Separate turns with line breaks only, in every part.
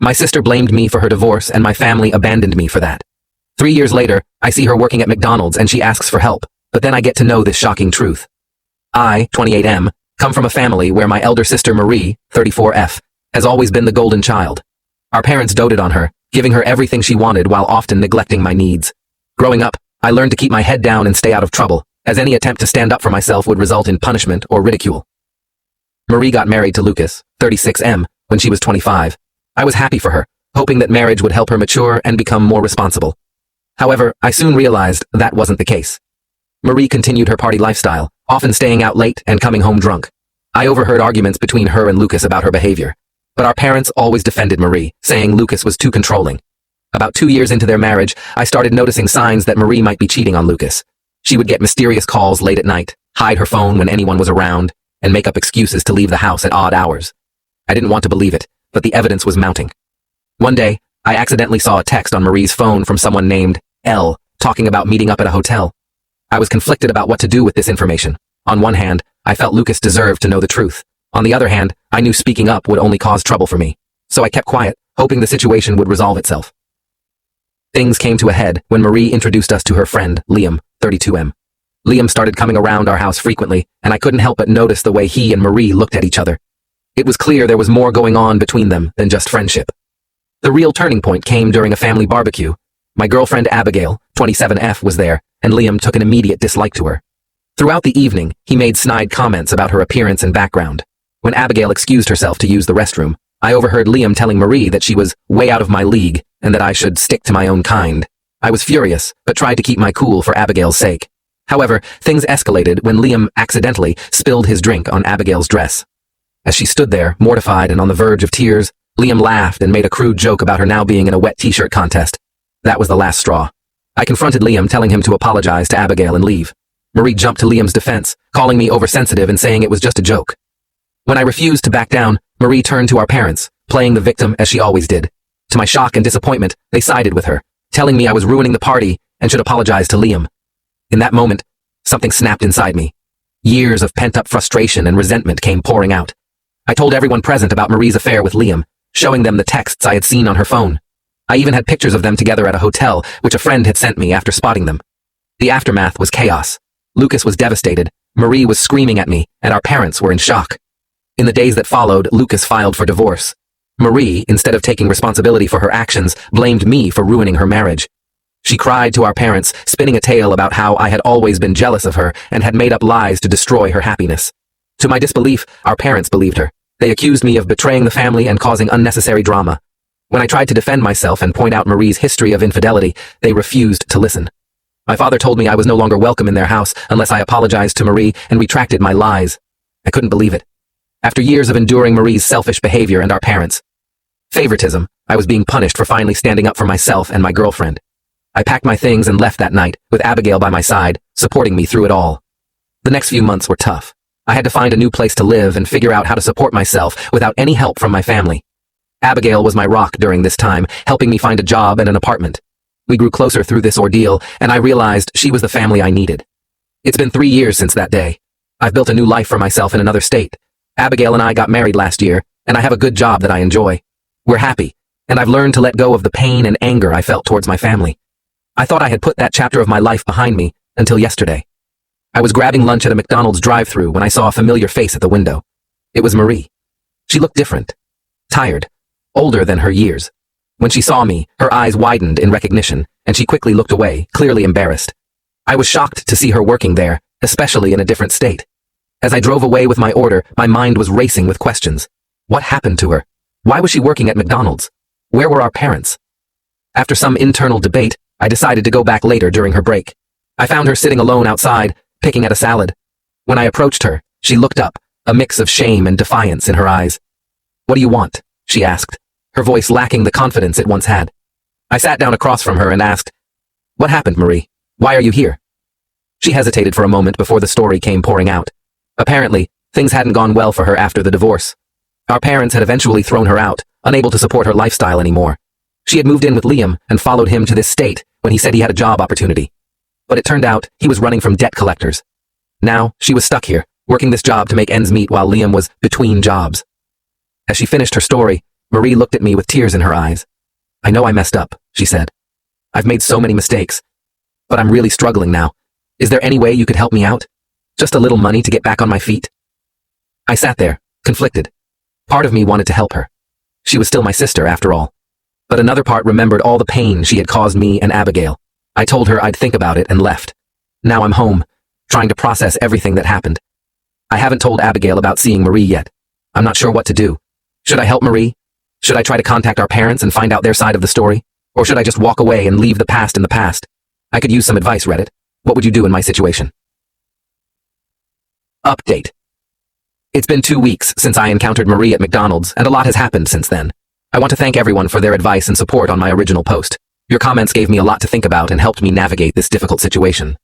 My sister blamed me for her divorce and my family abandoned me for that. 3 years later, I see her working at McDonald's and she asks for help, but then I get to know this shocking truth. I, 28M, come from a family where my elder sister Marie, 34F, has always been the golden child. Our parents doted on her, giving her everything she wanted while often neglecting my needs. Growing up, I learned to keep my head down and stay out of trouble, as any attempt to stand up for myself would result in punishment or ridicule. Marie got married to Lucas, 36M, when she was 25. I was happy for her, hoping that marriage would help her mature and become more responsible. However, I soon realized that wasn't the case. Marie continued her party lifestyle, often staying out late and coming home drunk. I overheard arguments between her and Lucas about her behavior, but our parents always defended Marie, saying Lucas was too controlling. About 2 years into their marriage, I started noticing signs that Marie might be cheating on Lucas. She would get mysterious calls late at night, hide her phone when anyone was around, and make up excuses to leave the house at odd hours. I didn't want to believe it, but the evidence was mounting. One day, I accidentally saw a text on Marie's phone from someone named L, talking about meeting up at a hotel. I was conflicted about what to do with this information. On one hand, I felt Lucas deserved to know the truth. On the other hand, I knew speaking up would only cause trouble for me. So I kept quiet, hoping the situation would resolve itself. Things came to a head when Marie introduced us to her friend, Liam, 32M. Liam started coming around our house frequently, and I couldn't help but notice the way he and Marie looked at each other. It was clear there was more going on between them than just friendship. The real turning point came during a family barbecue. My girlfriend Abigail, 27F, was there, and Liam took an immediate dislike to her. Throughout the evening, he made snide comments about her appearance and background. When Abigail excused herself to use the restroom, I overheard Liam telling Marie that she was way out of my league and that I should stick to my own kind. I was furious, but tried to keep my cool for Abigail's sake. However, things escalated when Liam accidentally spilled his drink on Abigail's dress. As she stood there, mortified and on the verge of tears, Liam laughed and made a crude joke about her now being in a wet t-shirt contest. That was the last straw. I confronted Liam, telling him to apologize to Abigail and leave. Marie jumped to Liam's defense, calling me oversensitive and saying it was just a joke. When I refused to back down, Marie turned to our parents, playing the victim as she always did. To my shock and disappointment, they sided with her, telling me I was ruining the party and should apologize to Liam. In that moment, something snapped inside me. Years of pent-up frustration and resentment came pouring out. I told everyone present about Marie's affair with Liam, showing them the texts I had seen on her phone. I even had pictures of them together at a hotel, which a friend had sent me after spotting them. The aftermath was chaos. Lucas was devastated, Marie was screaming at me, and our parents were in shock. In the days that followed, Lucas filed for divorce. Marie, instead of taking responsibility for her actions, blamed me for ruining her marriage. She cried to our parents, spinning a tale about how I had always been jealous of her and had made up lies to destroy her happiness. To my disbelief, our parents believed her. They accused me of betraying the family and causing unnecessary drama. When I tried to defend myself and point out Marie's history of infidelity, they refused to listen. My father told me I was no longer welcome in their house unless I apologized to Marie and retracted my lies. I couldn't believe it. After years of enduring Marie's selfish behavior and our parents' favoritism, I was being punished for finally standing up for myself and my girlfriend. I packed my things and left that night, with Abigail by my side, supporting me through it all. The next few months were tough. I had to find a new place to live and figure out how to support myself without any help from my family. Abigail was my rock during this time, helping me find a job and an apartment. We grew closer through this ordeal, and I realized she was the family I needed. It's been 3 years since that day. I've built a new life for myself in another state. Abigail and I got married last year, and I have a good job that I enjoy. We're happy, and I've learned to let go of the pain and anger I felt towards my family. I thought I had put that chapter of my life behind me until yesterday. I was grabbing lunch at a McDonald's drive-thru when I saw a familiar face at the window. It was Marie. She looked different, tired, older than her years. When she saw me, her eyes widened in recognition, and she quickly looked away, clearly embarrassed. I was shocked to see her working there, especially in a different state. As I drove away with my order, my mind was racing with questions. What happened to her? Why was she working at McDonald's? Where were our parents? After some internal debate, I decided to go back later during her break. I found her sitting alone outside, picking at a salad. When I approached her, she looked up, a mix of shame and defiance in her eyes. "What do you want?" she asked, her voice lacking the confidence it once had. I sat down across from her and asked, "What happened, Marie? Why are you here?" She hesitated for a moment before the story came pouring out. Apparently, things hadn't gone well for her after the divorce. Our parents had eventually thrown her out, unable to support her lifestyle anymore. She had moved in with Liam and followed him to this state when he said he had a job opportunity. But it turned out he was running from debt collectors. Now, she was stuck here, working this job to make ends meet while Liam was between jobs. As she finished her story, Marie looked at me with tears in her eyes. "I know I messed up," she said. "I've made so many mistakes. But I'm really struggling now. Is there any way you could help me out? Just a little money to get back on my feet?" I sat there, conflicted. Part of me wanted to help her. She was still my sister, after all. But another part remembered all the pain she had caused me and Abigail. I told her I'd think about it and left. Now I'm home, trying to process everything that happened. I haven't told Abigail about seeing Marie yet. I'm not sure what to do. Should I help Marie? Should I try to contact our parents and find out their side of the story? Or should I just walk away and leave the past in the past? I could use some advice, Reddit. What would you do in my situation? Update. It's been 2 weeks since I encountered Marie at McDonald's, and a lot has happened since then. I want to thank everyone for their advice and support on my original post. Your comments gave me a lot to think about and helped me navigate this difficult situation.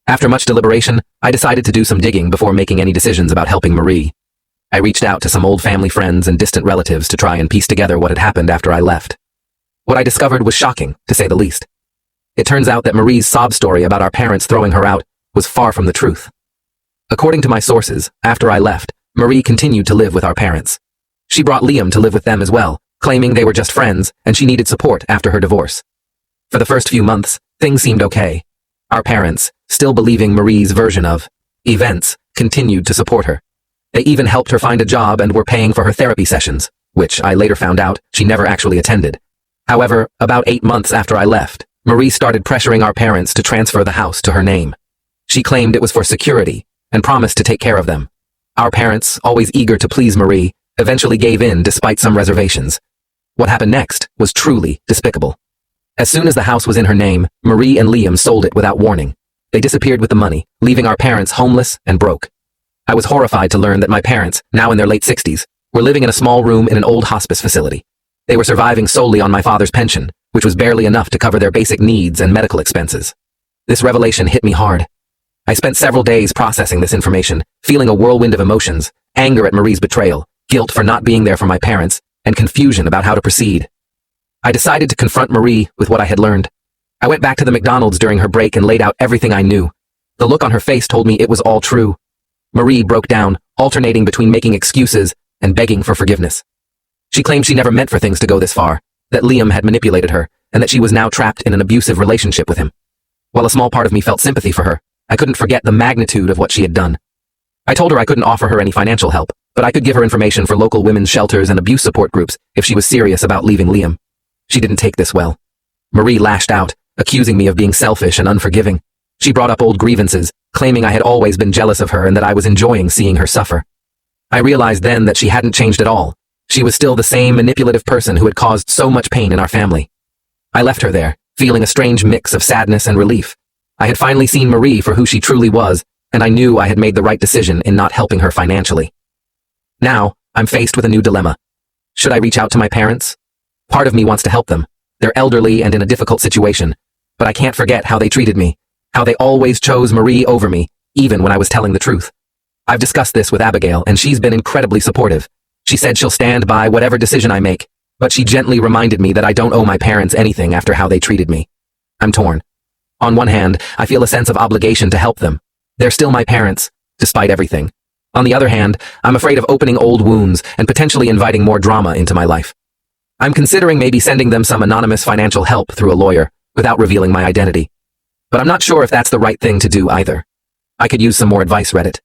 After much deliberation, I decided to do some digging before making any decisions about helping Marie. I reached out to some old family friends and distant relatives to try and piece together what had happened after I left. What I discovered was shocking, to say the least. It turns out that Marie's sob story about our parents throwing her out was far from the truth. According to my sources, after I left, Marie continued to live with our parents. She brought Liam to live with them as well, claiming they were just friends and she needed support after her divorce. For the first few months, things seemed okay. Our parents, still believing Marie's version of events, continued to support her. They even helped her find a job and were paying for her therapy sessions, which I later found out she never actually attended. However, about 8 months after I left, Marie started pressuring our parents to transfer the house to her name. She claimed it was for security and promised to take care of them. Our parents, always eager to please Marie, eventually gave in despite some reservations. What happened next was truly despicable. As soon as the house was in her name, Marie and Liam sold it without warning. They disappeared with the money, leaving our parents homeless and broke. I was horrified to learn that my parents, now in their late 60s, were living in a small room in an old hospice facility. They were surviving solely on my father's pension, which was barely enough to cover their basic needs and medical expenses. This revelation hit me hard. I spent several days processing this information, feeling a whirlwind of emotions, anger at Marie's betrayal, guilt for not being there for my parents, and confusion about how to proceed. I decided to confront Marie with what I had learned. I went back to the McDonald's during her break and laid out everything I knew. The look on her face told me it was all true. Marie broke down, alternating between making excuses and begging for forgiveness. She claimed she never meant for things to go this far, that Liam had manipulated her, and that she was now trapped in an abusive relationship with him. While a small part of me felt sympathy for her, I couldn't forget the magnitude of what she had done. I told her I couldn't offer her any financial help, but I could give her information for local women's shelters and abuse support groups if she was serious about leaving Liam. She didn't take this well. Marie lashed out, accusing me of being selfish and unforgiving. She brought up old grievances, claiming I had always been jealous of her and that I was enjoying seeing her suffer. I realized then that she hadn't changed at all. She was still the same manipulative person who had caused so much pain in our family. I left her there, feeling a strange mix of sadness and relief. I had finally seen Marie for who she truly was, and I knew I had made the right decision in not helping her financially. Now, I'm faced with a new dilemma. Should I reach out to my parents? Part of me wants to help them. They're elderly and in a difficult situation, but I can't forget how they treated me, how they always chose Marie over me, even when I was telling the truth. I've discussed this with Abigail, and she's been incredibly supportive. She said she'll stand by whatever decision I make, but she gently reminded me that I don't owe my parents anything after how they treated me. I'm torn. On one hand, I feel a sense of obligation to help them. They're still my parents, despite everything. On the other hand, I'm afraid of opening old wounds and potentially inviting more drama into my life. I'm considering maybe sending them some anonymous financial help through a lawyer, without revealing my identity. But I'm not sure if that's the right thing to do either. I could use some more advice, Reddit.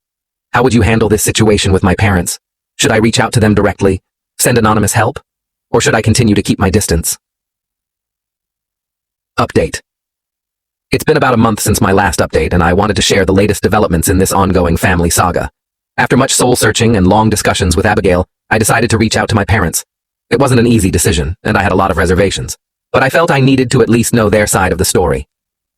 How would you handle this situation with my parents? Should I reach out to them directly, send anonymous help, or should I continue to keep my distance? Update. It's been about a month since my last update, and I wanted to share the latest developments in this ongoing family saga. After much soul-searching and long discussions with Abigail, I decided to reach out to my parents. It wasn't an easy decision, and I had a lot of reservations, but I felt I needed to at least know their side of the story.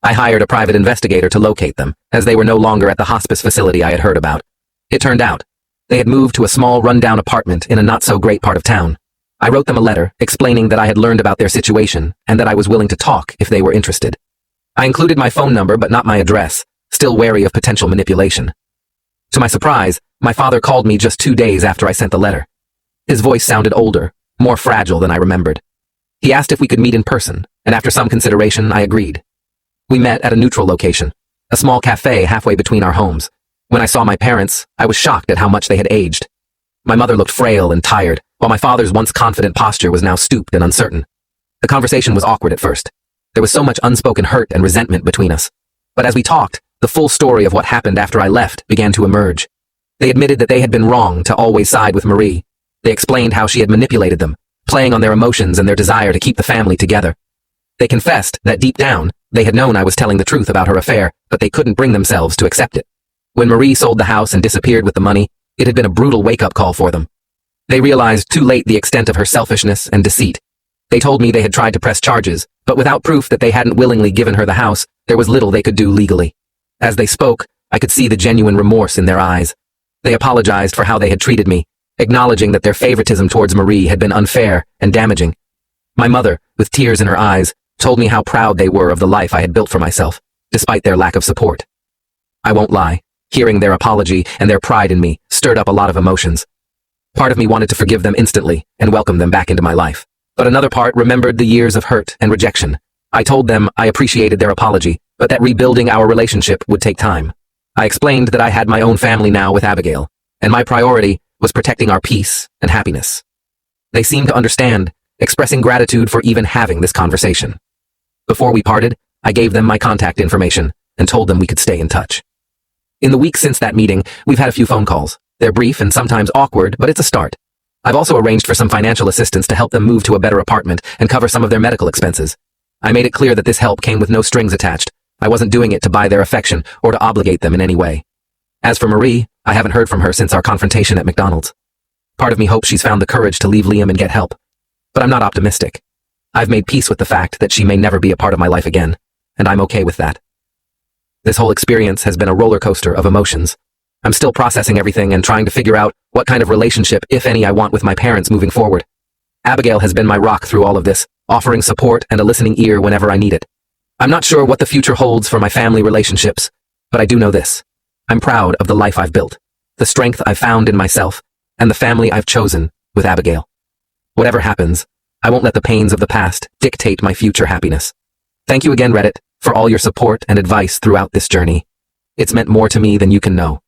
I hired a private investigator to locate them, as they were no longer at the hospice facility I had heard about. It turned out, they had moved to a small rundown apartment in a not-so-great part of town. I wrote them a letter explaining that I had learned about their situation and that I was willing to talk if they were interested. I included my phone number but not my address, still wary of potential manipulation. To my surprise, my father called me just 2 days after I sent the letter. His voice sounded older, more fragile than I remembered. He asked if we could meet in person, and after some consideration, I agreed. We met at a neutral location, a small cafe halfway between our homes. When I saw my parents, I was shocked at how much they had aged. My mother looked frail and tired, while my father's once confident posture was now stooped and uncertain. The conversation was awkward at first. There was so much unspoken hurt and resentment between us. But as we talked, the full story of what happened after I left began to emerge. They admitted that they had been wrong to always side with Marie. They explained how she had manipulated them, playing on their emotions and their desire to keep the family together. They confessed that deep down, they had known I was telling the truth about her affair, but they couldn't bring themselves to accept it. When Marie sold the house and disappeared with the money, it had been a brutal wake-up call for them. They realized too late the extent of her selfishness and deceit. They told me they had tried to press charges, but without proof that they hadn't willingly given her the house, there was little they could do legally. As they spoke, I could see the genuine remorse in their eyes. They apologized for how they had treated me, acknowledging that their favoritism towards Marie had been unfair and damaging. My mother, with tears in her eyes, told me how proud they were of the life I had built for myself, despite their lack of support. I won't lie, hearing their apology and their pride in me stirred up a lot of emotions. Part of me wanted to forgive them instantly and welcome them back into my life. But another part remembered the years of hurt and rejection. I told them I appreciated their apology, but that rebuilding our relationship would take time. I explained that I had my own family now with Abigail, and my priority was protecting our peace and happiness. They seemed to understand, expressing gratitude for even having this conversation. Before we parted, I gave them my contact information and told them we could stay in touch. In the weeks since that meeting, we've had a few phone calls. They're brief and sometimes awkward, but it's a start. I've also arranged for some financial assistance to help them move to a better apartment and cover some of their medical expenses. I made it clear that this help came with no strings attached. I wasn't doing it to buy their affection or to obligate them in any way. As for Marie, I haven't heard from her since our confrontation at McDonald's. Part of me hopes she's found the courage to leave Liam and get help. But I'm not optimistic. I've made peace with the fact that she may never be a part of my life again, and I'm okay with that. This whole experience has been a roller coaster of emotions. I'm still processing everything and trying to figure out what kind of relationship, if any, I want with my parents moving forward. Abigail has been my rock through all of this, offering support and a listening ear whenever I need it. I'm not sure what the future holds for my family relationships, but I do know this. I'm proud of the life I've built, the strength I've found in myself, and the family I've chosen with Abigail. Whatever happens, I won't let the pains of the past dictate my future happiness. Thank you again, Reddit, for all your support and advice throughout this journey. It's meant more to me than you can know.